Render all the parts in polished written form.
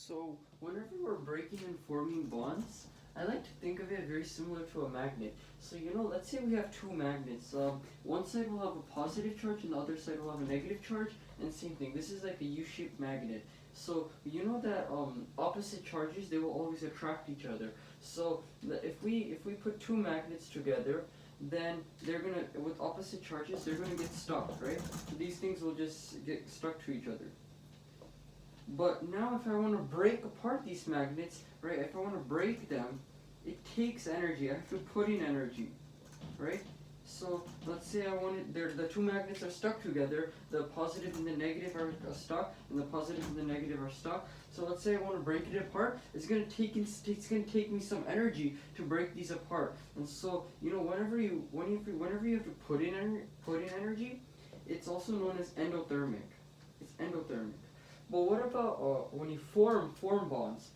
So whenever we're breaking and forming bonds, I like to think of it very similar to a magnet. So let's say we have two magnets. One side will have a positive charge and the other side will have a negative charge. And same thing, this is like a U-shaped magnet. So you know that opposite charges, they will always attract each other. So if we put two magnets together, then they're gonna, with opposite charges, they're gonna get stuck, right? So these things will just get stuck to each other. But now if I want to break apart these magnets, right, if I want to break them, it takes energy. I have to put in energy, right? So let's say the two magnets are stuck together, the positive and the negative are stuck, and the positive and the negative are stuck. So let's say I want to break it apart, it's gonna take me some energy to break these apart. And so whenever you have to put in energy, it's also known as endothermic. It's endothermic. But what about when you form bonds?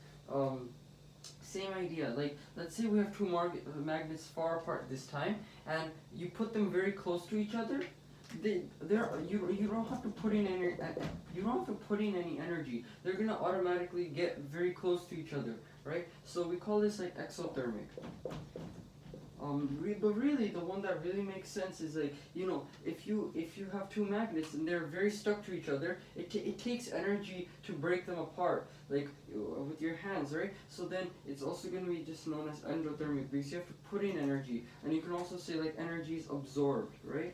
Same idea. Like let's say we have two magnets far apart this time, and you put them very close to each other. You don't have to put in any energy. They're gonna automatically get very close to each other, right? So we call this like exothermic. But really, the one that really makes sense is like, if you have two magnets and they're very stuck to each other, it takes energy to break them apart, like with your hands, right? So then it's also going to be just known as endothermic because you have to put in energy, and you can also say like energy is absorbed, right?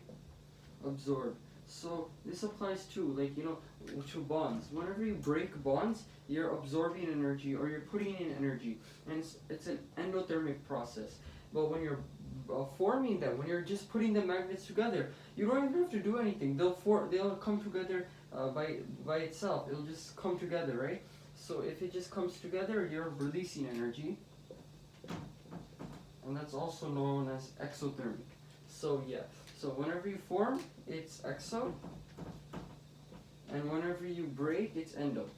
Absorbed. So this applies to to bonds. Whenever you break bonds, you're absorbing energy or you're putting in energy, and it's an endothermic process. But when you're forming them, when you're just putting the magnets together, you don't even have to do anything. They'll come together by itself. It'll just come together, right? So if it just comes together, you're releasing energy, and that's also known as exothermic. So yeah. So whenever you form, it's exo, and whenever you break, it's endo.